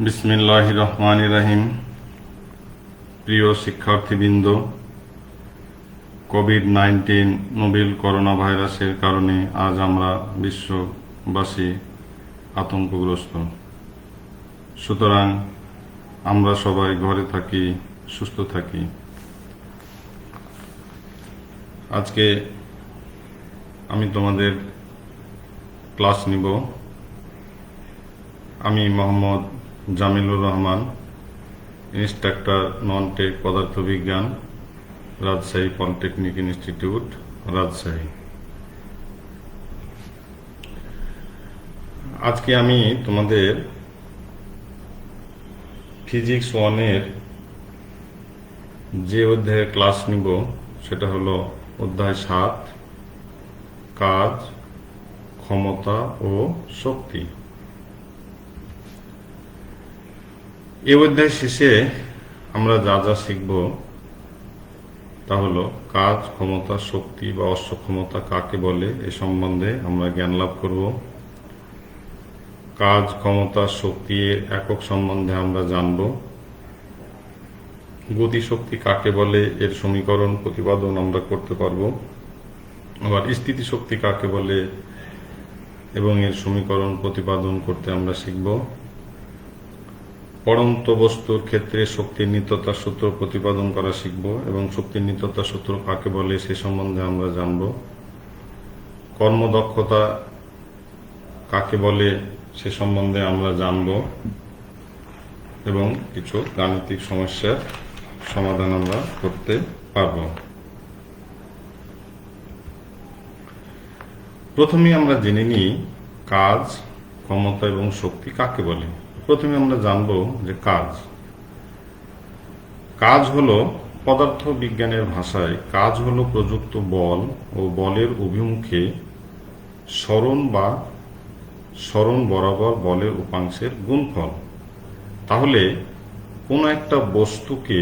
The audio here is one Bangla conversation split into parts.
বিসমিল্লাহির রহমানির রহিম। প্রিয় শিক্ষার্থীবৃন্দ, কোভিড-19 নোবেল করোনা ভাইরাসের কারণে আজ আমরা বিশ্ববাসী আতঙ্কগ্রস্ত। সুতরাং আমরা সবাই ঘরে থাকি, সুস্থ থাকি। আজকে আমি তোমাদের ক্লাস নিব। আমি Mohammad Jamilur Rahman, instructor non tech পদার্থবিজ্ঞান, রাজশাহী পলিটেকনিক ইনস্টিটিউট, রাজশাহী। আজকে আমি তোমাদের ফিজিক্স 1-এর যে অধ্যায়ের ক্লাস নিব সেটা হলো অধ্যায় 7, কাজ, ক্ষমতা ও শক্তি। এই অধ্যায় শেষে আমরা যা যা শিখব তা হলো কাজ, ক্ষমতা, শক্তি বা অশ্বক্ষমতা কাকে বলে এ সম্বন্ধে আমরা জ্ঞান লাভ করব। কাজ, ক্ষমতা, শক্তি এর একক সম্বন্ধে আমরা জানব। গতিশক্তি কাকে বলে এর সমীকরণ প্রতিপাদন আমরা করতে পারব। আবার স্থিতিশক্তি কাকে বলে এবং এর সমীকরণ প্রতিপাদন করতে আমরা শিখব। পড়ন্ত বস্তুর ক্ষেত্রে শক্তির নিত্যতার সূত্র প্রতিপাদন করা শিখব এবং শক্তির নিত্যতার সূত্র কাকে বলে সে সম্বন্ধে আমরা জানব। কর্মদক্ষতা কাকে বলে সে সম্বন্ধে আমরা জানব এবং কিছু গাণিতিক সমস্যার সমাধান আমরা করতে পারব। প্রথমে আমরা জেনে নিই কাজ, ক্ষমতা এবং শক্তি কাকে বলে। প্রথমে আমরা জানব যে কাজ হলো পদার্থ বিজ্ঞানের ভাষায় কাজ হলো প্রযুক্ত বল ও বলের অভিমুখে সরণ বা সরণ বরাবর বলের উপাংশের গুণফল। তাহলে কোনো একটা বস্তুকে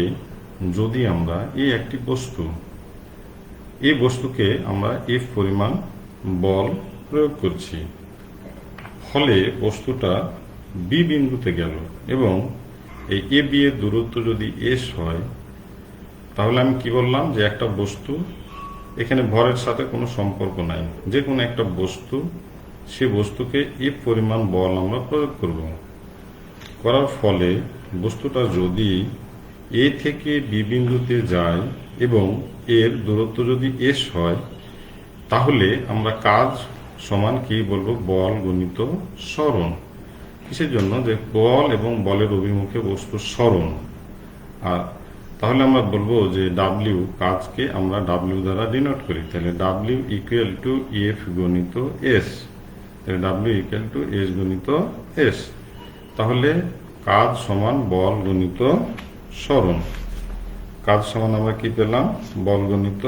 যদি আমরা একটি বস্তু, এই বস্তুকে আমরা F পরিমাণ বল প্রয়োগ করছি, ফলে বস্তুটা B বিন্দুতে গেল এবং এই এ বি এর দূরত্ব যদি S হয়, তাহলে আমি কি বললাম যে একটা বস্তু, এখানে ভরের সাথে কোনো সম্পর্ক নাই, যে কোনো একটা বস্তু, সে বস্তুকে F পরিমাণ বল আমরা প্রয়োগ করব। করার ফলে বস্তুটা যদি এ থেকে বি বিন্দুতে যায় এবং এর দূরত্ব যদি S হয়, তাহলে আমরা কাজ সমান কি বলবো? বল গুণিত সরণ। কিসের জন্য? যে বল এবং বলের অভিমুখে বস্তুর সরণ। আর তাহলে আমরা বলবো যে ডাব্লিউ, কাজকে আমরা ডাব্লিউ দ্বারা ডিনোট করি। তাহলে ডাব্লিউ ইকুয়াল টু এফ গণিত এস। তাহলে ডাব্লিউ ইকুয়াল টু এস গণিত এস। তাহলে কাজ সমান বল গণিত সরণ। কাজ সমান আমরা কি পেলাম? বল গণিত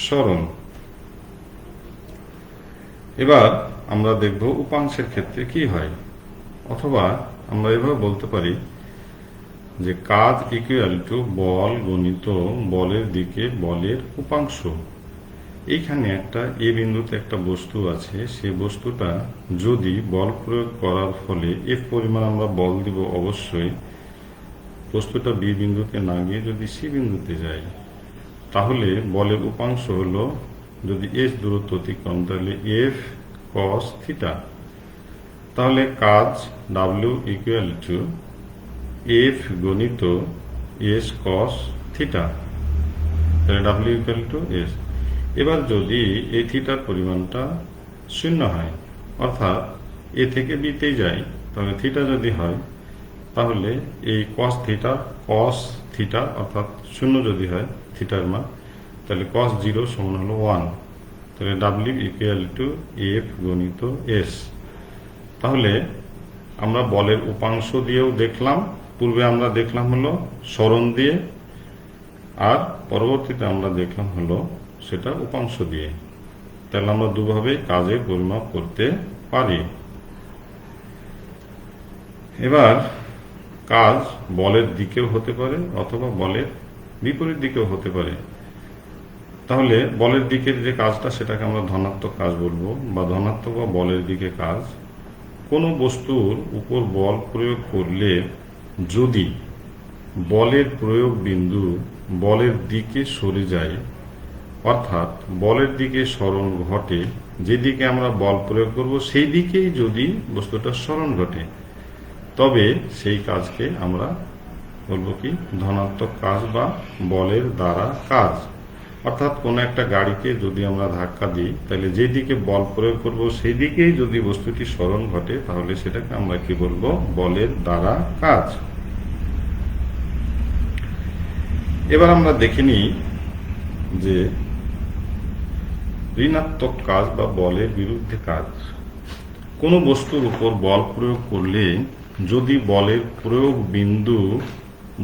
সরণ। এবার আমরা দেখব উপাংশের ক্ষেত্রে কি হয়, অথবা আমরা এভাবে বলতে পারি যে কাজ ইকুয়াল টু বল গণিত বলের দিকে বলের উপাংশ। এইখানে একটা এ বিন্দুতে একটা বস্তু আছে, সে বস্তুটা যদি বল প্রয়োগ করার ফলে এফ পরিমাণ আমরা বল দিব, অবশ্যই বস্তুটা বি বিন্দুতে না গিয়ে যদি সি বিন্দুতে যায়, তাহলে বলের উপাংশ হলো, যদি এস দূরত্ব অতিক্রম, তাহলে এফ কস থিটা। তাহলে কাজ ডাব্লিউ ইকুয়াল টু এফ গণিত এস কস থিটা। তাহলে ডাব্লিউ ইকুয়াল টু এস। এবার যদি এই থিটার পরিমাণটা 0 হয়, অর্থাৎ এ থেকে বিতে যায়, তাহলে থিটা যদি হয়, তাহলে এই কস থিটা অর্থাৎ 0 যদি হয় থিটার মান, তাহলে কস 0 সমান হলো 1। তাহলে ডাব্লিউ ইকুয়াল টু এফ গণিত এস। তাহলে আমরা বলের উপাংশ দিয়েও দেখলাম, পূর্বে আমরা দেখলাম হলো সরণ দিয়ে, আর পরবর্তীতে আমরা দেখলাম হলো সেটা উপাংশ দিয়ে। তাহলে আমরা দুভাবে কাজের পরিমাপ করতে পারি। এবার কাজ বলের দিকেও হতে পারে অথবা বলের বিপরীত দিকেও হতে পারে। তাহলে বলের দিকের যে কাজটা, সেটাকে আমরা ধনাত্মক কাজ বলবো, বা ধনাত্মক বা বলের দিকে কাজ। কোনো বস্তুর উপর বল প্রয়োগ করলে যদি বলের প্রয়োগ বিন্দু বলের দিকে সরে যায়, অর্থাৎ বলের দিকে সরণ ঘটে, যেদিকে আমরা বল প্রয়োগ করব সেই দিকেই যদি বস্তুটা সরণ ঘটে, তবে সেই কাজকে আমরা বলবো কি ধনাত্মক কাজ বা বলের দ্বারা কাজ। অর্থাৎ কোনো একটা গাড়িকে যদি আমরা ধাক্কা দিই, তাহলে যেদিকে বল প্রয়োগ করব সেই দিকেই যদি বস্তুটি সরণ ঘটে, তাহলে সেটাকে আমরা কি বলবো বলের দ্বারা কাজ। এবার আমরা দেখে নিই যে ঋণাত্মক কাজ বা বলের বিরুদ্ধে কাজ। কোনো বস্তুর উপর বল প্রয়োগ করলে যদি বলের প্রয়োগ বিন্দু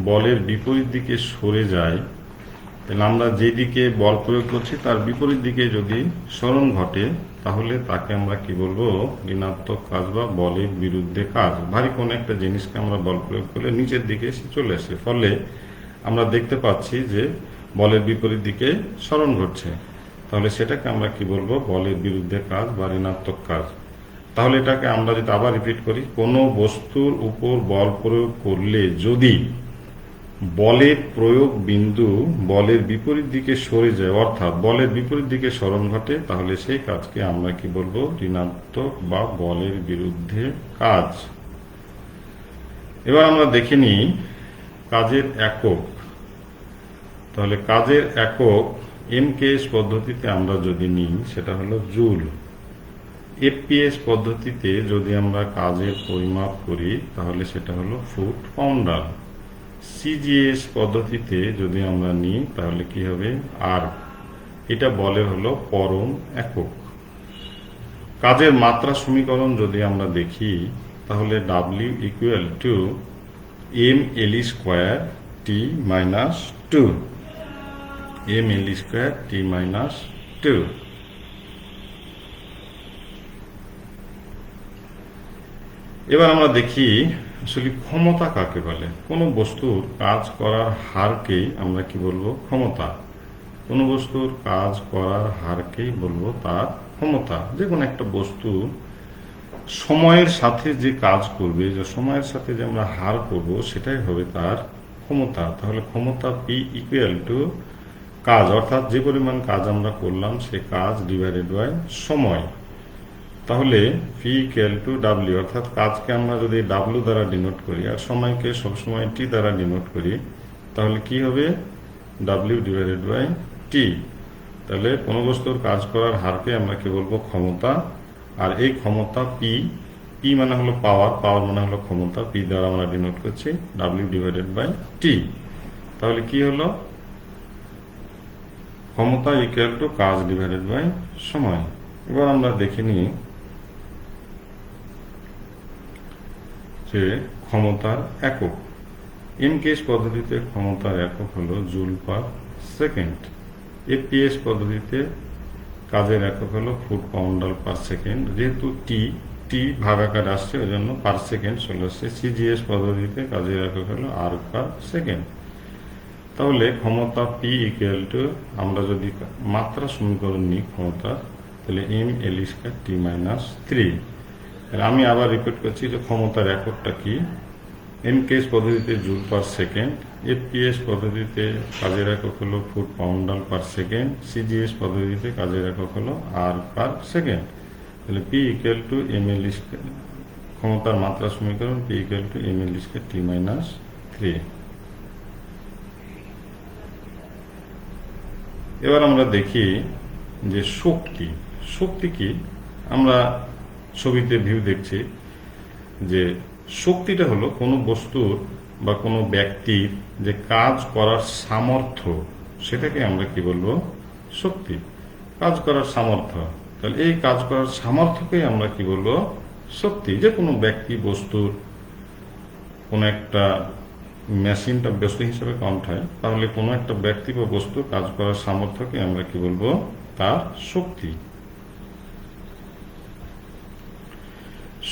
বলের বিপরীত দিকে সরে যায়, তাহলে আমরা যেদিকে বল প্রয়োগ করছি তার বিপরীত দিকে যদি সরণ ঘটে, তাহলে তাকে আমরা কি বলবো ঋণাত্মক কাজ বা বলের বিরুদ্ধে কাজ। ভারী কোনো একটা জিনিসকে আমরা বল প্রয়োগ করলে নিচের দিকে এসে চলে আসে, ফলে আমরা দেখতে পাচ্ছি যে বলের বিপরীত দিকে সরণ ঘটছে, তাহলে সেটাকে আমরা কি বলবো বলের বিরুদ্ধে কাজ বা ঋণাত্মক কাজ। তাহলে এটাকে আমরা যদি আবার রিপিট করি, কোনো বস্তুর উপর বল প্রয়োগ করলে যদি বলের প্রয়োগ বিন্দু বলের বিপরীত দিকে সরে যায়, অর্থাৎ বলের বিপরীত দিকে সরণ ঘটে, তাহলে সেই কাজকে আমরা কি বলবো ঋণাত্মক বা বলের বিরুদ্ধে কাজ। এবার আমরা দেখে নিই কাজের একক। তাহলে কাজের একক এমকেএস পদ্ধতিতে আমরা যদি নিই সেটা হলো জুল। এফপিএস পদ্ধতিতে যদি আমরা কাজের পরিমাপ করি তাহলে সেটা হলো ফুট পাউন্ডার। সিজিএস পদ্ধতিতে যদি আমরা নিই তাহলে কি হবে আর। এটা বলের হলো পরম একক। কাজের মাত্রা সমীকরণ যদি আমরা দেখি তাহলে W equal to M L square T minus two, M L square T minus two. এবার আমরা দেখি আসলে ক্ষমতা কাকে বলে। কোনো বস্তুর কাজ করার হারকেই আমরা কি বলবো ক্ষমতা। কোনো বস্তুর কাজ করার হারকেই বলবো তার ক্ষমতা। যে কোনো একটা বস্তু সময়ের সাথে যে কাজ করবে, যে সময়ের সাথে যে আমরা হার করব, সেটাই হবে তার ক্ষমতা। তাহলে ক্ষমতা পি ইকুয়াল টু কাজ, অর্থাৎ যে পরিমাণ কাজ আমরা করলাম সে কাজ ডিভাইডেড বাই সময়। তাহলে পি ইকুয়াল টু ডাব্লিউ, অর্থাৎ কাজকে আমরা যদি ডাব্লিউ দ্বারা ডিনোট করি আর সময়কে সবসময় টি দ্বারা ডিনোট করি, তাহলে কি হবে ডাব্লিউ ডিভাইডেড বাই টি। তাহলে কোনো বস্তুর কাজ করার হারকে আমরা কি বলবো ক্ষমতা। আর এই ক্ষমতা পি, পি মানে হলো পাওয়ার, পাওয়ার মানে হলো ক্ষমতা, পি দ্বারা আমরা ডিনোট করছি ডাব্লিউ ডিভাইডেড বাই টি। তাহলে কি হলো ক্ষমতা ইকুয়াল টু কাজ ডিভাইডেড বাই সময়। এবার আমরা দেখে নিই যে ক্ষমতার একক। এমকেএস পদ্ধতিতে ক্ষমতার একক হলো জুল পার সেকেন্ড। এফপিএস পদ্ধতিতে কাজের একক হলো ফুট পাউন্ডার পার সেকেন্ড। যেহেতু টি টি ভাগাকার আসছে ওই জন্য পার সেকেন্ড চলে আসছে। সিজিএস পদ্ধতিতে কাজের একক হলো আর পার সেকেন্ড। তাহলে ক্ষমতা পি ইকুয়াল টু, আমরা যদি মাত্রা সমীকরণ নিই ক্ষমতা, তাহলে M L square T minus three. আমি আবার রিপিট করছি যে ক্ষমতার এককটা কি। এমকেএস পদ্ধতিতে জুল পার সেকেন্ড, এফপিএস পদ্ধতিতে কাজের একক হলো foot poundal per second, CGS পদ্ধতিতে কাজের একক হলো আর পার সেকেন্ড। তাহলে P equal to M L square, ক্ষমতার মাত্রা সমীকরণ P equal to M L square T minus three. এবার আমরা দেখি যে শক্তি। শক্তি কি, আমরা ছবিতে ভিউ দেখছি যে শক্তিটা হলো কোনো বস্তুর বা কোনো ব্যক্তির যে কাজ করার সামর্থ্য, সেটাকে আমরা কি বলবো শক্তি। কাজ করার সামর্থ্য, তাহলে এই কাজ করার সামর্থ্যকেই আমরা কি বলবো শক্তি। যে কোনো ব্যক্তি বস্তুর কোনো একটা মেশিনটা বস্তু হিসেবে কাউন্ট হয়, তাহলে কোনো একটা ব্যক্তি বা বস্তু কাজ করার সামর্থ্যকে আমরা কি বলবো তার শক্তি।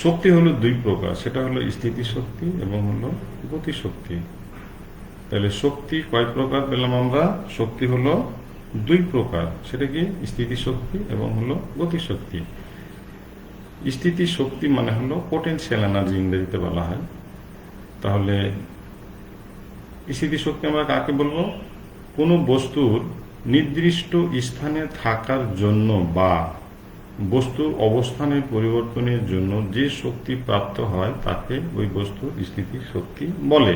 শক্তি হলো দুই প্রকার, সেটা হলো স্থিতিশক্তি এবং হলো গতিশক্তি। তাহলে শক্তি কয় প্রকার পেলাম আমরা, শক্তি হলো দুই প্রকার, সেটা কি স্থিতিশক্তি এবং হলো গতিশক্তি। স্থিতি শক্তি মানে হলো পোটেনশিয়াল এনার্জি ইংরেজিতে বলা হয়। তাহলে স্থিতি শক্তি আমরা কাকে বলবো? কোনো বস্তুর নির্দিষ্ট স্থানে থাকার জন্য বা বস্তুর অবস্থানের পরিবর্তনের জন্য যে শক্তি প্রাপ্ত হয় তাকে ওই বস্তুর স্থিতি শক্তি বলে।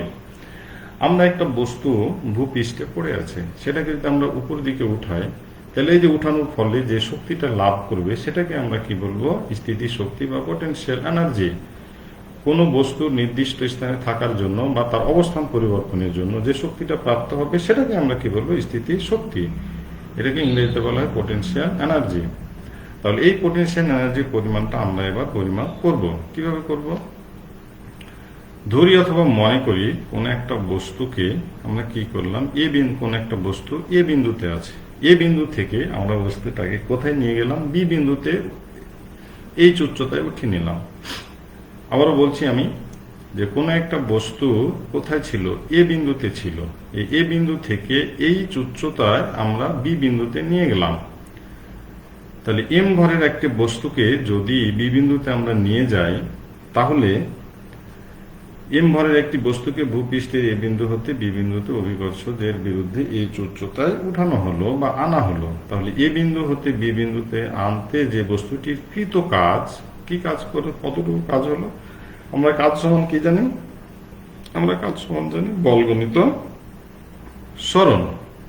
আমরা একটা বস্তু ভূপৃষ্ঠে পড়ে আছে, সেটাকে যদি আমরা উপর দিকে উঠাই, তাহলে এই যে উঠানোর ফলে যে শক্তিটা লাভ করবে সেটাকে আমরা কি বলবো? স্থিতি শক্তি বা পোটেনশিয়াল এনার্জি। কোনো বস্তুর নির্দিষ্ট স্থানে থাকার জন্য বা তার অবস্থান পরিবর্তনের জন্য যে শক্তিটা প্রাপ্ত হবে সেটাকে আমরা কি বলবো? স্থিতি শক্তি। এটাকে ইংরেজিতে বলা হয় পোটেনশিয়াল এনার্জি। তাহলে এই পোটেনশিয়াল এনার্জির পরিমাণটা আমরা এবার পরিমাপ করব। কিভাবে করব? ধরি অথবা মনে করি কোন একটা বস্তুকে আমরা কি করলাম, কোন একটা বস্তু এ বিন্দুতে আছে। এ বিন্দু থেকে আমরা বস্তুটাকে কোথায় নিয়ে গেলাম? বি বিন্দুতে এই উচ্চতায় উঠিয়ে নিলাম। আবারও বলছি আমি যে কোনো একটা বস্তু কোথায় ছিল? এ বিন্দুতে ছিল। এই এ বিন্দু থেকে এই উচ্চতায় আমরা বি বিন্দুতে নিয়ে গেলাম। তাহলে এম ভরের একটি বস্তুকে যদি বি বিন্দুতে আমরা নিয়ে যাই, তাহলে এম ভরের একটি বস্তুকে ভূপৃষ্ঠের এ বিন্দু হতে বি বিন্দুতে অভিকর্ষজের বিরুদ্ধে এই উচ্চতায় উঠানো হলো বা আনা হলো। তাহলে এ বিন্দু হতে বি বিন্দুতে আনতে যে বস্তুটির কৃত কাজ, কি কাজ করে, কতটুকু কাজ হলো? আমরা কাজ সমান কি জানি? আমরা কাজ সমান জানি বল গণিত সরণ।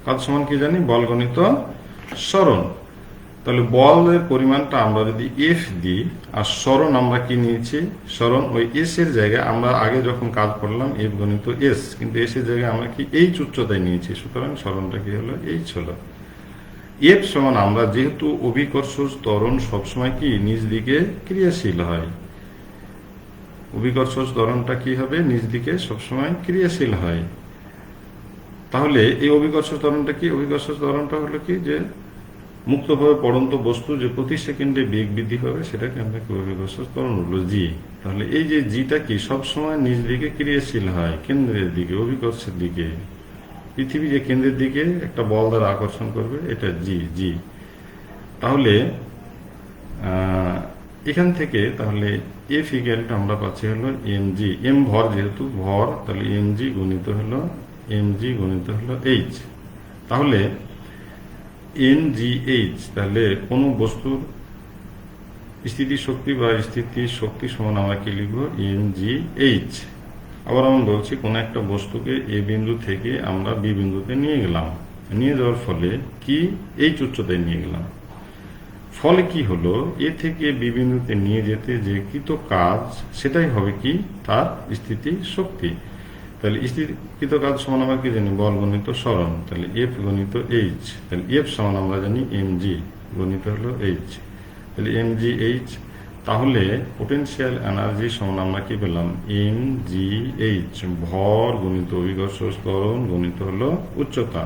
কাজ সমান কি জানি? বল গণিত সরণ। তাহলে বলের পরিমাণটা আমরা যদি এফ দিই, আর সরণ আমরা কি নিয়েছি? সরণ ওই এস এর জায়গায় আমরা আগে যখন কাজ করলাম এফ গণিত এস, কিন্তু এস এর জায়গায় আমরা কি এইচ উচ্চতায় নিয়েছি, সুতরাং সরণটা কি হলো? এইচ হলো। এফ সমান আমরা যেহেতু অভিকর্ষ ত্বরণ সবসময় কি নিজ দিকে ক্রিয়াশীল হয়, অভিকর্ষ ত্বরণটা কি হবে? নিজ দিকে সবসময় ক্রিয়াশীল হয়। তাহলে এই অভিকর্ষ ত্বরণটা কি? অভিকর্ষ ত্বরণটা হলো কি, যে মুক্তভাবে পড়ন্ত বস্তু যে প্রতি সেকেন্ডে বেগ বৃদ্ধি পাবে সেটাকে আমরা কি অভিকর্ষ ত্বরণ হলো জি। তাহলে এই যে জিটা কি সবসময় নিজ দিকে ক্রিয়াশীল হয়, কেন্দ্রের দিকে, অভিকর্ষের দিকে। পৃথিবী যে কেন্দ্রের দিকে একটা বল দ্বারা আকর্ষণ করবে, এটা জি জি। তাহলে এখান থেকে তাহলে এফ ইকুয়ালটা আমরা পাচ্ছি হলো এম জি। এম ভর, যেহেতু ভর, তাহলে এম জি গুণিত হলো এইচ। তাহলে NGH, তাহলে কোনো বস্তুর স্থিতি শক্তি বা স্থিতি শক্তি সমান আমরা কি লিখব? NGH। আবার আমরা বলছি কোন একটা বস্তুকে এ বিন্দু থেকে আমরা বি বিন্দুতে নিয়ে গেলাম, নিয়ে যাওয়ার ফলে কি এইচ উচ্চতায় নিয়ে গেলাম। ফলে কি হলো? এ থেকে বি বিন্দুতে নিয়ে যেতে যে কৃত কাজ সেটাই হবে কি? তার স্থিতি শক্তি। তাহলে স্থিতিকৃত কাজ সমান আমরা কি জানি? বল গণিত সরণ। তাহলে এফ গণিত এইচ। তাহলে এফ সমান আমরা জানি এম জি গণিত হলো এইচ। তাহলে এম জি এইচ। তাহলে পোটেনশিয়াল এনার্জি সমান আমরা কি পেলাম? M G H. ভর গণিত অভিকর্ষ ত্বরণ গণিত হলো উচ্চতা।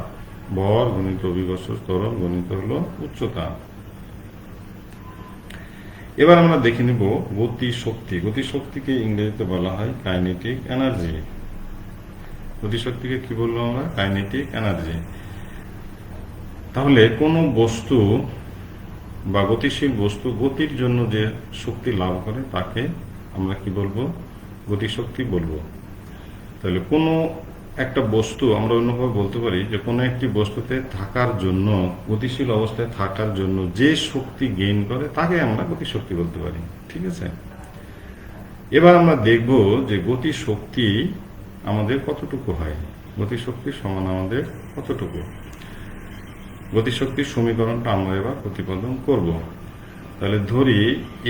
ভর গণিত অভিকর্ষ ত্বরণ গণিত হলো উচ্চতা। এবার আমরা দেখে নিব গতি শক্তি। গতি শক্তিকে ইংরেজিতে বলা হয় কাইনেটিক এনার্জি। গতিশক্তিকে কি বলবো আমরা? Kinetic energy. তাহলে কোনো বস্তু বা গতিশীল বস্তু গতির জন্য যে শক্তি লাভ করে তাকে আমরা কি বলবো? গতিশক্তি বলবো। তাহলে কোনো একটা বস্তু আমরা অন্যভাবে বলতে পারি যে কোনো একটি বস্তুতে থাকার জন্য, গতিশীল অবস্থায় থাকার জন্য যে শক্তি গেইন করে তাকে আমরা গতিশক্তি বলতে পারি। ঠিক আছে? এবার আমরা দেখব যে গতিশক্তি আমাদের কতটুকু হয়, গতিশক্তি সমান আমাদের কতটুকু। গতিশক্তির সমীকরণটা আমরা এবার প্রতিপাদন করব। তাহলে ধরি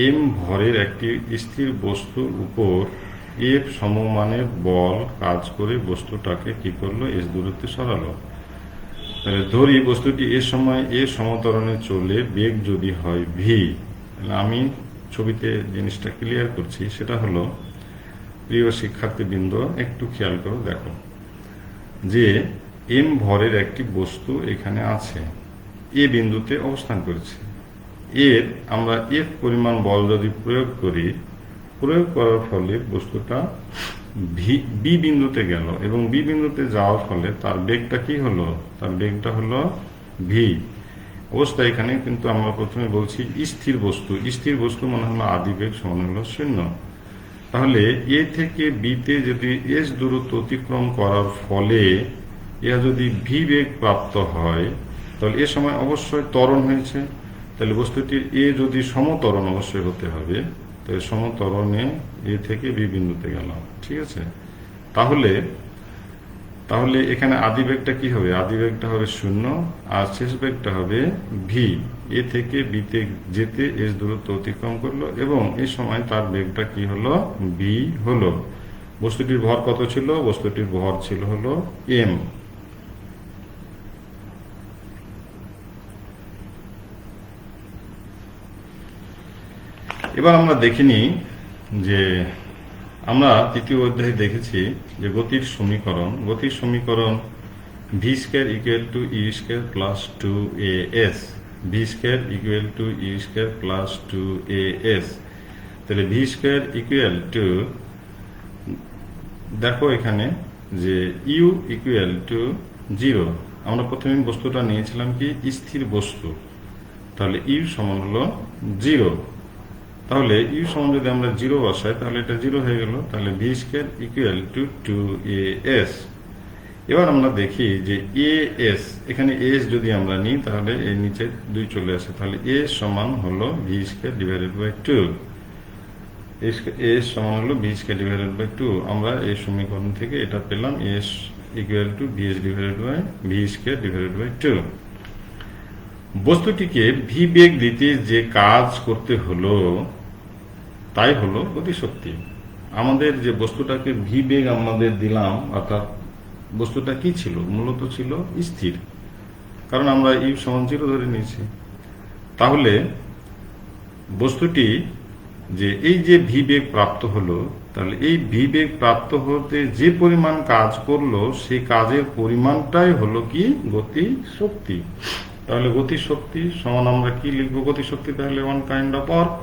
এম ভরের একটি স্থির বস্তুর উপর এফ সমমানের বল কাজ করে বস্তুটাকে কি করলো? এস দূরত্বে সরালো। তাহলে ধরি বস্তুটি এ সময় এ সমতরণে চলে, বেগ যদি হয় ভি। তাহলে আমি ছবিতে জিনিসটা ক্লিয়ার করছি, সেটা হলো প্রিয় শিক্ষার্থীবৃন্দ একটু খেয়াল করে দেখো যে এম ভরের একটি বস্তু এখানে আছে, এ বিন্দুতে অবস্থান করেছে। এর আমরা এফ পরিমাণ বল যদি প্রয়োগ করি, প্রয়োগ করার ফলে বস্তুটা বি বিন্দুতে গেল এবং বি বিন্দুতে যাওয়ার ফলে তার বেগটা কি হলো? তার বেগটা হলো ভি। অবস্থা এখানে কিন্তু আমরা প্রথমে বলছি স্থির বস্তু। স্থির বস্তু মানে হলো আদিবেগ সমান হলো 0। তাহলে এ থেকে বিতে যদি এস দূরত্ব অতিক্রম করার ফলে এরা যদি ভি বেগ প্রাপ্ত হয়, তাহলে এ সময় অবশ্যই ত্বরণ হয়েছে। তাহলে বস্তুটির এ যদি সমত্বরণ অবশ্যই হতে হবে, তাহলে সমত্বরণে এ থেকে বি বিন্দুতে গেলাম, ঠিক আছে। তাহলে তাহলে এখানে আদি বেগটা কি হবে? আদি বেগটা হবে 0 আর শেষ বেগটা হবে ভি। এ থেকে বিতে যেতে এস দূরত্ব অতিক্রম করলো এবং এই সময় তার বেগটা কি হলো? ভি হলো। বস্তুটির ভর কত ছিল? বস্তুটির ভর ছিল হলো এম। এবার আমরা দেখিনি যে আমরা তৃতীয় অধ্যায়ে দেখেছি যে গতির সমীকরণ ভি স্কয়ার ইকুয়াল টু ই square plus 2as, V square equal two ই স্কয়ার প্লাস 2as। তাহলে ভি স্কয়ার ইকুয়াল টু, দেখো এখানে যে ইউ ইকুয়াল টু 0। আমরা প্রথমে বস্তুটা নিয়েছিলাম কি স্থির বস্তু, তাহলে ইউ সমান হলো 0। তাহলে ইউ সমান যদি আমরা 0 বসাই তাহলে এটা 0 হয়ে গেল। তাহলে V square equal two 2as। এবার আমরা দেখি যে এস, এখানে এস যদি আমরা নিই তাহলে এর নিচে 2 চলে আসে, তাহলে এস সমান হলো V square divided by 2। S সমান হলো ভি স্কয়ার ডিভাইডেড বাই 2। আমরা এই সমীকরণ থেকে এটা পেলাম S equal to VS divided by V square divided by 2। বস্তুটিকে ভি বেগ দিতে যে কাজ করতে হলো তাই হলো গতিশক্তি। আমাদের যে বস্তুটাকে ভি বেগ আমাদের দিলাম, অর্থাৎ বস্তুটা কি ছিল? মূলত ছিল স্থির, কারণ আমরা ইউ সমান 0 ধরে নিয়েছি। তাহলে বস্তুটি যে এই যে ভি বেগ প্রাপ্ত হলো, তাহলে এই ভি বেগ প্রাপ্ত হতে যে পরিমাণ কাজ করলো সেই কাজের পরিমাণটাই হলো কি? গতি শক্তি। তাহলে গতি শক্তি সমান আমরা কি লিখবো? গতি শক্তি তাহলে ওয়ান কাইন্ড অফ ওয়ার্ক।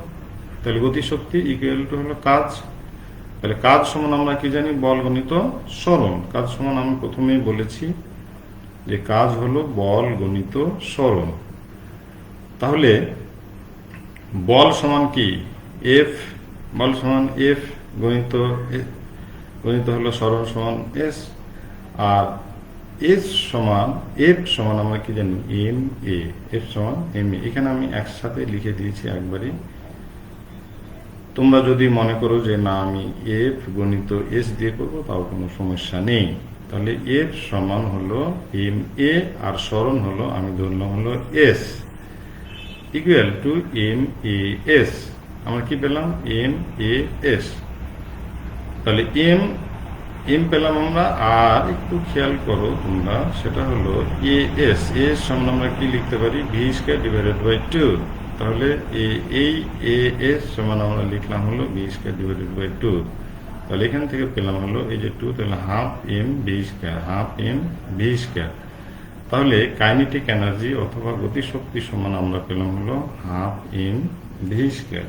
তাহলে গতি শক্তি ইকুয়াল টু হলো কাজ। তাহলে কাজ সমান আমরা কি জানি? বল গণিত সরণ। কাজ সমান আমি প্রথমেই বলেছি যে কাজ হলো বল গণিত সরণ। তাহলে বল সমান কি? এফ। বল সমান এফ গণিত হলো সরণ সমান এস। আর এস সমান এফ সমান আমরা কি জানি? M A. এফ সমান এম এ। এখানে আমি একসাথে লিখে দিয়েছি একবারই। তোমরা যদি মনে করো যে না আমি এফ গণিত এস দিয়ে করবো, তাও কোনো সমস্যা নেই। তাহলে এফ সমান হলো এম এ আর সরণ হলো আমি ধরলাম হলো S equal to M A S. আমরা কি পেলাম? M A S. তাহলে এম পেলাম আমরা। আর একটু খেয়াল করো তোমরা, সেটা হলো এ এস। এস সমান আমরা কি লিখতে পারি? V square divided by 2। তাহলে এই এ এস সমান আমরা লিখলাম হলো ভি স্কয়ার ডিভাইডেড বাই 2। তাহলে এখান থেকে পেলাম হলো এই যে 2, তাহলে half M V square, half M V square. তাহলে কাইনেটিক এনার্জি অথবা গতিশক্তি সমান আমরা পেলাম হলো হাফ এম ভি স্কয়ার।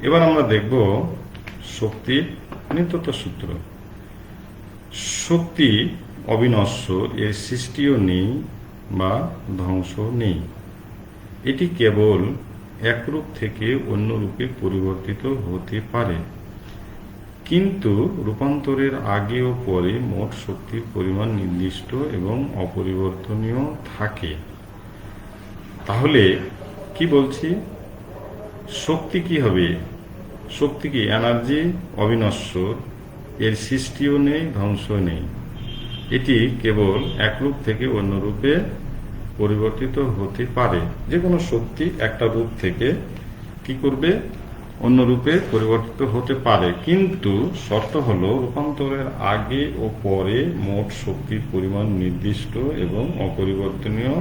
এবার আমরা দেখব শক্তির নিত্যতা সূত্র। শক্তি অবিনশ্বর, এর সৃষ্টিও নেই বা ধ্বংস নেই। এটি কেবল এক রূপ থেকে অন্য রূপে পরিবর্তিত হতে পারে, কিন্তু রূপান্তরের আগে ও পরে মোট শক্তির পরিমাণ নির্দিষ্ট এবং অপরিবর্তনীয় থাকে। তাহলে কি বলছি? শক্তি কি হবে? শক্তি কি? এনার্জি অবিনশ্বর, এর সৃষ্টিও নেই, ধ্বংস নেই। এটি কেবল এক রূপ থেকে অন্য রূপে পরিবর্তিত হতে পারে। যে কোনো শক্তি একটা রূপ থেকে কি করবে? অন্য রূপে পরিবর্তিত হতে পারে, কিন্তু শর্ত হলো রূপান্তরের আগে ও পরে মোট শক্তির পরিমাণ নির্দিষ্ট এবং অপরিবর্তনীয়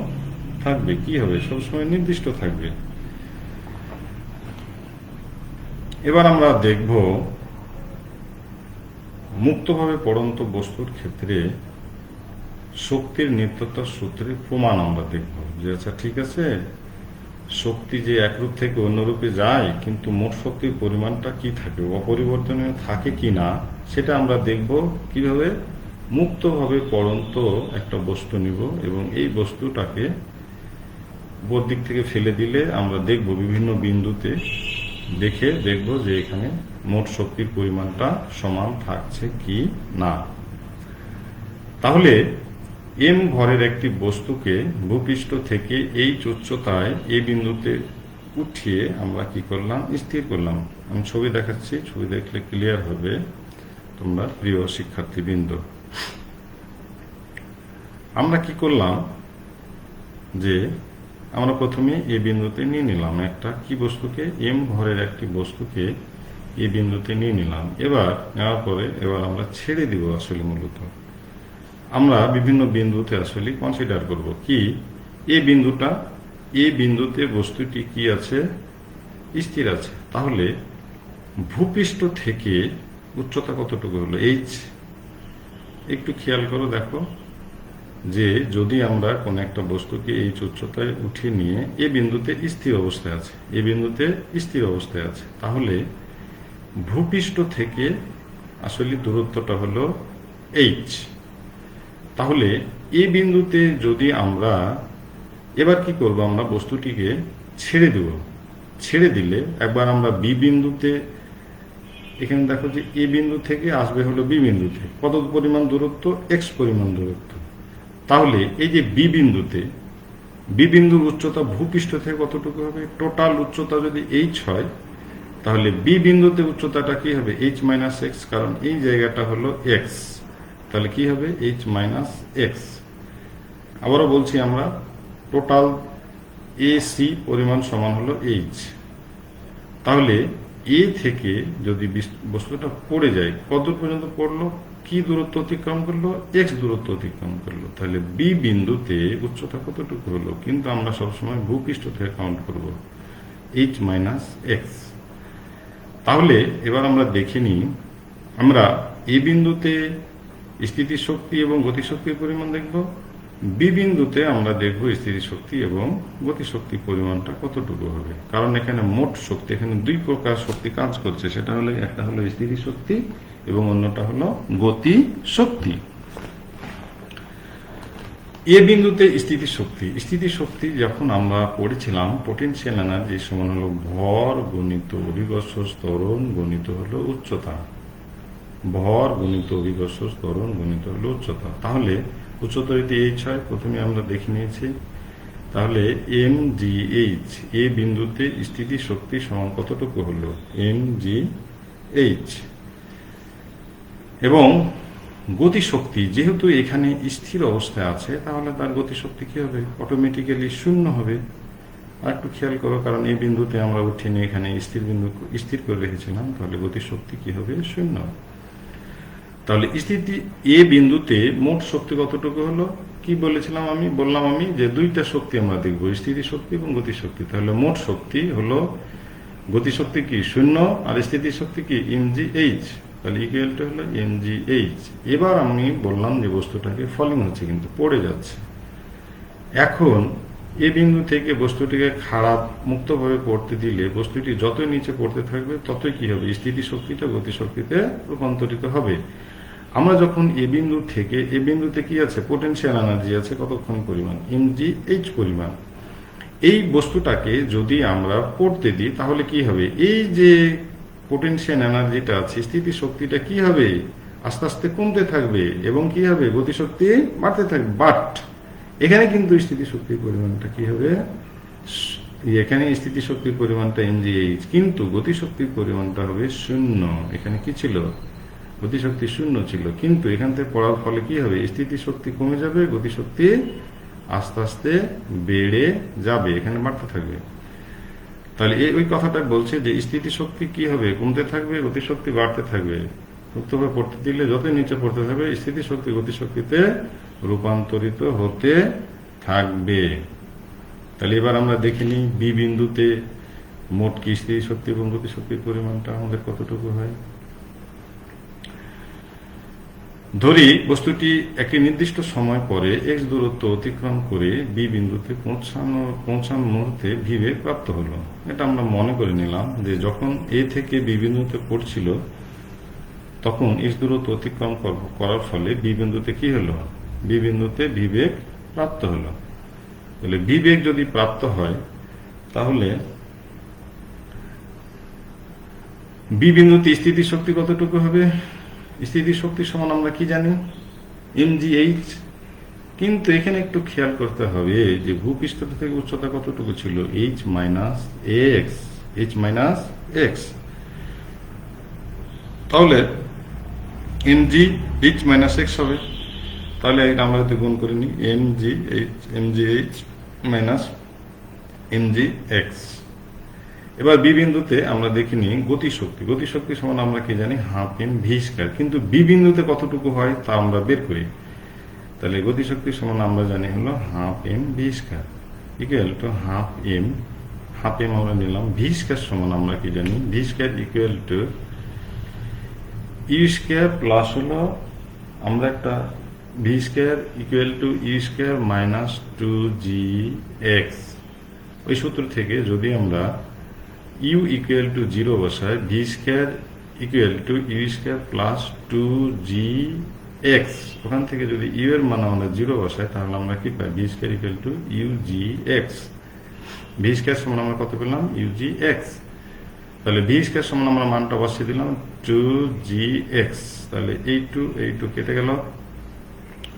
থাকবে। কি হবে? সবসময় নির্দিষ্ট থাকবে। এবার আমরা দেখব মুক্তভাবে পড়ন্ত বস্তুর ক্ষেত্রে শক্তির নিত্যতার সূত্রের প্রমাণ আমরা দেখব। যে আচ্ছা ঠিক আছে, শক্তি যে এক রূপ থেকে অন্য রূপে যায়, কিন্তু মোট শক্তির পরিমাণটা কি থাকে, অপরিবর্তনীয় থাকে কি না, সেটা আমরা দেখব কিভাবে। মুক্তভাবে পড়ন্ত একটা বস্তু নিব এবং এই বস্তুটাকে উপর দিক থেকে ফেলে দিলে আমরা দেখব বিভিন্ন বিন্দুতে দেখে দেখব যে এখানে মোট শক্তির পরিমাণটা সমান থাকছে কি না। তাহলে এম ভরের একটি বস্তুকে ভূপৃষ্ঠ থেকে এই উচ্চতায় এই বিন্দুতে উঠিয়ে আমরা কি করলাম, স্থির করলাম। আমি ছবি দেখাচ্ছি, ছবি দেখলে ক্লিয়ার হবে তোমরা প্রিয় শিক্ষার্থীবৃন্দ। আমরা কি করলাম যে আমরা প্রথমে এই বিন্দুতে নিয়ে নিলাম একটা কি বস্তুকে, এম ভরের একটি বস্তুকে এই বিন্দুতে নিয়ে নিলাম। এবার নেওয়ার পরে এবার আমরা ছেড়ে দিব। আসলে মূলত আমরা বিভিন্ন বিন্দুতে আসলে কনসিডার করব কি, এই বিন্দুটা, এই বিন্দুতে বস্তুটি কি আছে, স্থির আছে। তাহলে ভূপৃষ্ঠ থেকে উচ্চতা কতটুকু হলো, এইচ। একটু খেয়াল করো, দেখো যে যদি আমরা কোন একটা বস্তুকে এই উচ্চতায় উঠিয়ে নিয়ে এই বিন্দুতে স্থির অবস্থায় আছে, এই বিন্দুতে স্থির অবস্থায় আছে, তাহলে ভূপৃষ্ঠ থেকে আসলে দূরত্বটা হলো এইচ। তাহলে এই বিন্দুতে যদি আমরা এবার কি করব, আমরা বস্তুটিকে ছেড়ে দেব। ছেড়ে দিলে একবার আমরা বি বিন্দুতে, এখানে দেখো যে এ বিন্দু থেকে আসবে হলো বি বিন্দুতে কত পরিমাণ দূরত্ব, এক্স পরিমাণ দূরত্ব। তাহলে এই যে বি বিন্দুতে, বি বিন্দুর উচ্চতা ভূপৃষ্ঠ থেকে কতটুকু হবে, টোটাল উচ্চতা যদি এইচ হয়, তাহলে বি বিন্দুতে উচ্চতাটা কি হবে, এইচ মাইনাস এক্স, কারণ এই জায়গাটা হলো এক্স। তাহলে কি হবে, এইচ মাইনাস এক্স। আবারও বলছি আমরা, টোটাল এ সি পরিমাণ সমান হলো এইচ। তাহলে এ থেকে যদি বস্তুটা পড়ে যায়, কত পর্যন্ত পড়লো, কি দূরত্ব অতিক্রম করলো, এক্স দূরত্ব অতিক্রম করলো। তাহলে বি বিন্দুতে উচ্চতা কতটুকু হলো, কিন্তু আমরা সবসময় ভূপৃষ্ঠ থেকে কাউন্ট করব, এইচ মাইনাস এক্স। তাহলে এবার আমরা দেখে নিই, আমরা এই বিন্দুতে স্থিতিশক্তি এবং গতিশক্তির পরিমাণ দেখব, বি বিন্দুতে আমরা দেখব স্থিতিশক্তি এবং গতিশক্তির পরিমাণটা কতটুকু হবে। কারণ এখানে মোট শক্তি, এখানে দুই প্রকার শক্তি কাজ করছে, সেটা হলো একটা হলো স্থিতিশক্তি এবং অন্যটা হলো গতি শক্তি। এ বিন্দুতে স্থিতিশক্তি, স্থিতিশক্তি যখন আমরা পড়েছিলাম, পোটেনশিয়াল এনার্জি সমান হলো ভর গুণিত অভিকর্ষ ত্বরণ গুণিত হলো উচ্চতা। ভর গুণিত অভিকর্ষ ত্বরণ গুণিত হলো উচ্চতা। তাহলে উচ্চতা যদি এইচ হয়, প্রথমে আমরা দেখে নিয়েছি, তাহলে এম জি এইচ, এ বিন্দুতে স্থিতিশক্তি সমান কতটুকু হলো, এম জি এইচ। এবং গতিশক্তি যেহেতু এখানে স্থির অবস্থায় আছে, তাহলে তার গতিশক্তি কি হবে, অটোমেটিক্যালি শূন্য হবে। আর একটু খেয়াল করো, কারণ এই বিন্দুতে আমরা উঠিয়ে নিয়ে এখানে স্থির করে রেখেছিলাম, তাহলে গতিশক্তি কি হবে, শূন্য। তাহলে স্থিতি এ বিন্দুতে মোট শক্তি কতটুকু হলো, কি বলেছিলাম আমি, বললাম আমি যে দুইটা শক্তি আমরা দেখবো, স্থিতিশক্তি এবং গতিশক্তি। তাহলে মোট শক্তি হলো, গতিশক্তি কি শূন্য আর স্থিতিশক্তি কি এম জি এইচ, তাহলে ইকুয়াল টু হলো এম জি এইচ। এবার আমি বললাম যে বস্তুটাকে ফলিং হচ্ছে, কিন্তু পড়ে যাচ্ছে। এখন এই বিন্দু থেকে বস্তুটিকে খারাপ মুক্তভাবে পড়তে দিলে বস্তুটি যতই নিচে পড়তে থাকবে ততই কি হবে, স্থিতিশক্তিটা গতিশক্তিতে রূপান্তরিত হবে। আমরা যখন এ বিন্দু থেকে, এ বিন্দুতে কি আছে, পোটেনশিয়াল এনার্জি আছে কতক্ষণ পরিমাণ, এম জি এইচ পরিমাণ। এই বস্তুটাকে যদি আমরা পড়তে দিই, তাহলে কি হবে, এই যে পোটেনশিয়াল এনার্জিটা আছে, স্থিতিশক্তিটা কি হবে, আস্তে আস্তে কমতে থাকবে এবং কি হবে, গতিশক্তি বাড়তে থাকবে। বাট এখানে কিন্তু স্থিতিশক্তির পরিমাণটা কি হবে, এখানে স্থিতিশক্তির পরিমাণটা এমজিএইচ, কিন্তু গতিশক্তির পরিমাণটা হবে শূন্য। এখানে কি ছিল, গতিশক্তি শূন্য ছিল, কিন্তু এখান থেকে পড়ার ফলে কি হবে, স্থিতিশক্তি কমে যাবে, গতিশক্তি আস্তে আস্তে বেড়ে যাবে, এখানে বাড়তে থাকবে। তাহলে ওই কথাটা বলছে যে স্থিতিশক্তি কি হবে, কমতে থাকবে, গতিশক্তি বাড়তে থাকবে। মুক্তভাবে পড়তে দিলে যতই নিচে পড়তে থাকবে, স্থিতিশক্তি গতিশক্তিতে রূপান্তরিত হতে থাকবে। তাহলে এবার আমরা দেখে নিই, বি বিন্দুতে মোট কি স্থিতিশক্তি এবং গতিশক্তির পরিমাণটা আমাদের কতটুকু হয়। ধরি বস্তুটি একটি নির্দিষ্ট সময় পরে x দূরত্ব অতিক্রম করে বি বিন্দুতে পৌঁছানোর মুহূর্তে ভি বেগ প্রাপ্ত হলো। এটা আমরা মনে করে নিলাম যে যখন এ থেকে বি বিন্দুতে পড়ছিল তখন x দূরত্ব অতিক্রম করার ফলে বি বিন্দুতে কি হলো, বি বিন্দুতে ভি বেগ প্রাপ্ত হলো। তাহলে ভি বেগ যদি প্রাপ্ত হয় তাহলে বি বিন্দুতে স্থিতি শক্তি কতটুকু হবে? স্থিতি শক্তি সমান আমরা কি জানি, mgh। কিন্তু এখানে একটু খেয়াল করতে হবে যে ভূপৃষ্ঠ থেকে উচ্চতা কতটুকু ছিল, h মাইনাস x। তাহলে mgh মাইনাস x হবে। তাহলে এটা আমরা যদি গুণ করে নিই mgh মাইনাস mgx। এবার বি বিন্দুতে আমরা দেখিনি গতিশক্তি সমান আমরা কি জানি, হাফ এম ভি স্কয়ার। কিন্তু বি বিন্দুতে কতটুকু হয় তা আমরা বের করি। তাহলে গতিশক্তি সমান আমরা জানি হলো half M V square equal to half M আমরা নিলাম। ভি স্কয়ার সমান আমরা কি জানি, V square equal to you square plus হলো আমরা একটা V square equal to you square minus 2gx। ওই সূত্র থেকে যদি আমরা u ইকুয়াল টু 0 বসায়, v square equal to you square plus 2gx, ওখান থেকে যদি u এর মান আমরা 0 বসাই তাহলে আমরা কি পাই, V square equal to ugx। V square সমান আমরা কত পেলাম, ugx। তাহলে ভি স্কয়ার সমান আমরা মানটা বসিয়ে দিলাম 2gx। তাহলে এই টু কেটে গেল,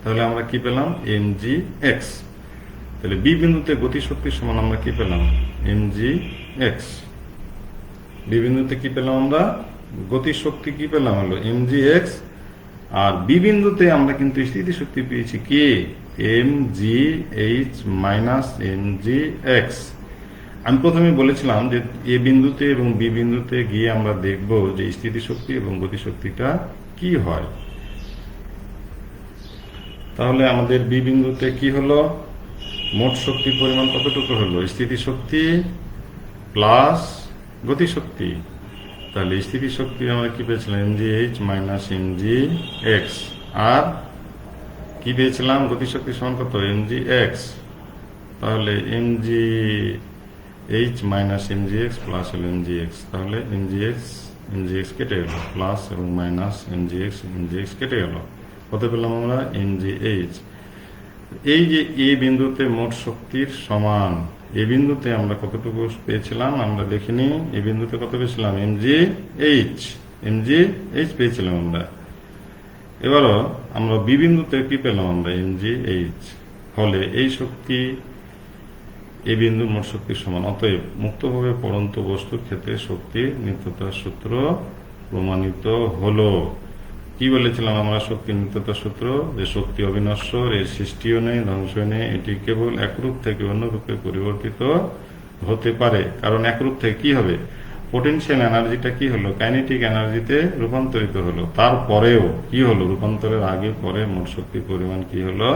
তাহলে আমরা কি পেলাম, mgx। তাহলে বি বিন্দুতে গতিশক্তি সমান আমরা কি পেলাম, mgx। বি বিন্দুতে কি পেলাম আমরা, গতিশক্তি কি পেলাম হলো mgx। আর বি বিন্দুতে আমরা কিন্তু স্থিতি শক্তি পেয়েছি কি, mgh মাইনাস mgx। আমি প্রথমে বলেছিলাম যে এ বিন্দুতে এবং বি বিন্দুতে গিয়ে আমরা দেখব যে স্থিতি শক্তি এবং গতিশক্তিটা কি হয়। তাহলে আমাদের বি বিন্দুতে কি হলো, মোট শক্তির পরিমাণ কতটুকু হলো, স্থিতি শক্তি প্লাস গতিশক্তি। তাহলে স্থিতি শক্তি আমরা কি পেয়েছিলাম, mgh মাইনাস mgx। আর কি পেয়েছিলাম, গতিশক্তি সমান কত, mgx। তাহলে mgh মাইনাস mgx প্লাস হলো mgx। তাহলে mgx কেটে গেল, প্লাস এবং মাইনাস mgx কেটে গেল, কত পেলাম আমরা, mgh। এই যে এ বিন্দুতে মোট শক্তির সমান, এ বিন্দুতে আমরা কতটুকু পেয়েছিলাম আমরা দেখিনি, এ বিন্দুতে কত পেয়েছিলাম, mgh পেয়েছিলাম আমরা। এবারও আমরা বি বিন্দুতে কি পেলাম আমরা, mgh। ফলে এই শক্তি এ বিন্দুর মোট শক্তির সমান। অতএব মুক্তভাবে পড়ন্ত বস্তুর ক্ষেত্রে শক্তির নিত্যতার সূত্র প্রমাণিত হলো। কি বলেছিলাম আমরা শক্তির নিত্যতার সূত্র, যে শক্তি অবিনশ্বর, এর সৃষ্টিও নেই, ধ্বংসও নেই, এটি কেবল একরূপ থেকে অন্য রূপে পরিবর্তিত হতে পারে। কারণ একরূপ থেকে কি হবে, পোটেনশিয়াল এনার্জিটা কি হলো, কাইনেটিক এনার্জিতে রূপান্তরিত হলো। তারপরেও কি হলো, রূপান্তরের আগে পরে মোট শক্তির পরিমাণ কি হলো,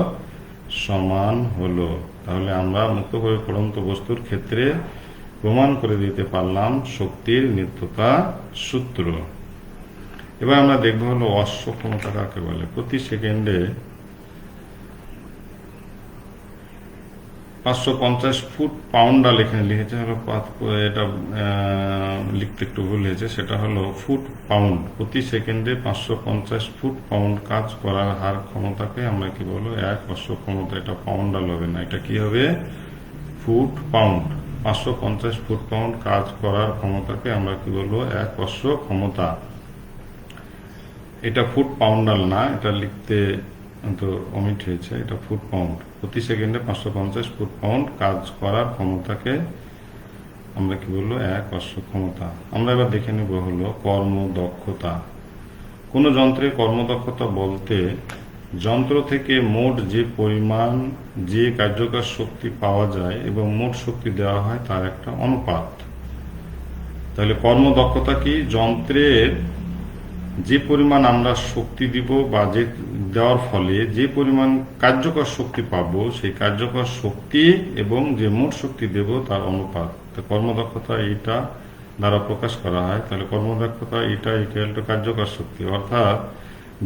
সমান হলো। তাহলে আমরা মুক্তভাবে পড়ন্ত বস্তুর ক্ষেত্রে প্রমাণ করে দিতে পারলাম শক্তির নিত্যতা সূত্র। এবার আমরা দেখব হলো অশ্ব ক্ষমতা কাকে বলে। প্রতি সেকেন্ডে 550 ফুট পাউন্ডাল এখানে লিখেছে হলো, এটা লিখতে একটু ভুল হয়েছে, সেটা হলো ফুট পাউন্ড। প্রতি সেকেন্ডে 550 ফুট পাউন্ড কাজ করার হার ক্ষমতাকে আমরা কি বলবো, এক অশ্ব ক্ষমতা। এটা পাউন্ডাল হবে না, এটা কি হবে, ফুট পাউন্ড। 550 ফুট পাউন্ড কাজ করার ক্ষমতাকে আমরা কি বলবো, এক অশ্ব ক্ষমতা। এটা ফুট পাউন্ডাল না, এটা লিখতে তো অমিট হয়েছে, এটা ফুট পাউন্ড। প্রতি সেকেন্ডে 550 ফুট পাউন্ড কাজ করার ক্ষমতাকে আমরা কি বলবো, এক অশ্ব ক্ষমতা। আমরা এবার দেখে নেব হলো কর্মদক্ষতা। কোন যন্ত্রের কর্মদক্ষতা বলতে যন্ত্র থেকে মোট যে পরিমাণ যে কার্যকর শক্তি পাওয়া যায় এবং মোট শক্তি দেওয়া হয় তার একটা অনুপাত। তাহলে কর্মদক্ষতা কি, যন্ত্রের যে পরিমাণ আমরা শক্তি দিব বা যে দেওয়ার ফলে যে পরিমাণ কার্যকর শক্তি পাবো সেই কার্যকর শক্তি এবং যে মোট শক্তি দেব তার অনুপাত। তো কর্মদক্ষতা এইটা দ্বারা প্রকাশ করা হয়। তাহলে কর্মদক্ষতা এটা ইকুয়াল টু কার্যকর শক্তি, অর্থাৎ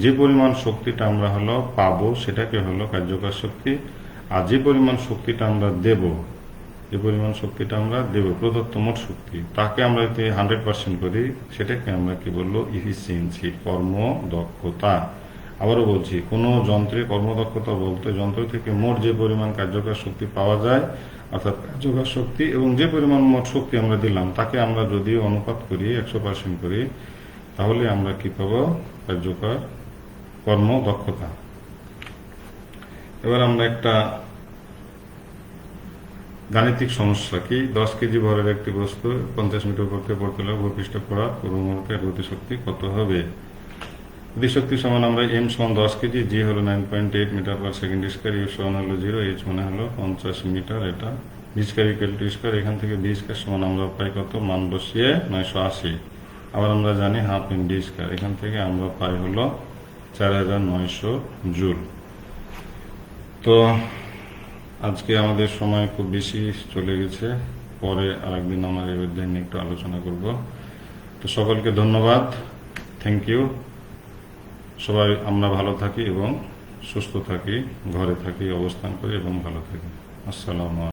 যে পরিমাণ শক্তিটা আমরা হলো পাবো সেটাকে হলো কার্যকর শক্তি, আর যে পরিমাণ শক্তিটা আমরা দেব, যে পরিমাণ শক্তিটা আমরা দেব প্রদত্ত মোট শক্তি, তাকে আমরা যদি 100% করি সেটাকে আমরা কি বলবো, ইফিসিয়েন্সি, কর্মদক্ষতা। আবারও বলছি, কোনো যন্ত্রের কর্মদক্ষতা বলতে যন্ত্র থেকে মোট যে পরিমাণ কার্যকর শক্তি পাওয়া যায়, অর্থাৎ কার্যকর শক্তি এবং যে পরিমাণ মোট শক্তি আমরা দিলাম তাকে আমরা যদি অনুপাত করি 100% করি, তাহলে আমরা কি পাবো, কার্যকর কর্মদক্ষতা। এবার আমরা একটা গাণিতিক সমস্যা, কি 10 কেজি ভরের একটি বস্তু 50 মিটার করতে পড়তে হলে ভূপৃষ্ঠ পড়া পূর্বমুখে গতিশক্তি কত হবে? গতিশক্তি সমান আমরা m সমান 10 কেজি, g হলো 9.8 metre per second square, u সমান হলো 0, h মানে হলো 50 মিটার, এটা b square equal two square. এখান থেকে b স্কয়ার সমান আমরা পাই কত, মান বসিয়ে 980। আবার আমরা জানি হাফ ইন d স্কয়ার, এখান থেকে আমরা পাই হলো 4900 জুল। তো আজকে আমাদের সময় খুব বেশি চলে গেছে, পরে আরেকদিন আমরা এই অধ্যায় নিয়ে একটু আলোচনা করব। তো সকলকে ধন্যবাদ, থ্যাংক ইউ। সবাই আমরা ভালো থাকি এবং সুস্থ থাকি, ঘরে থাকি, অবস্থান করি এবং ভালো থাকি। আসসালামু আলাইকুম।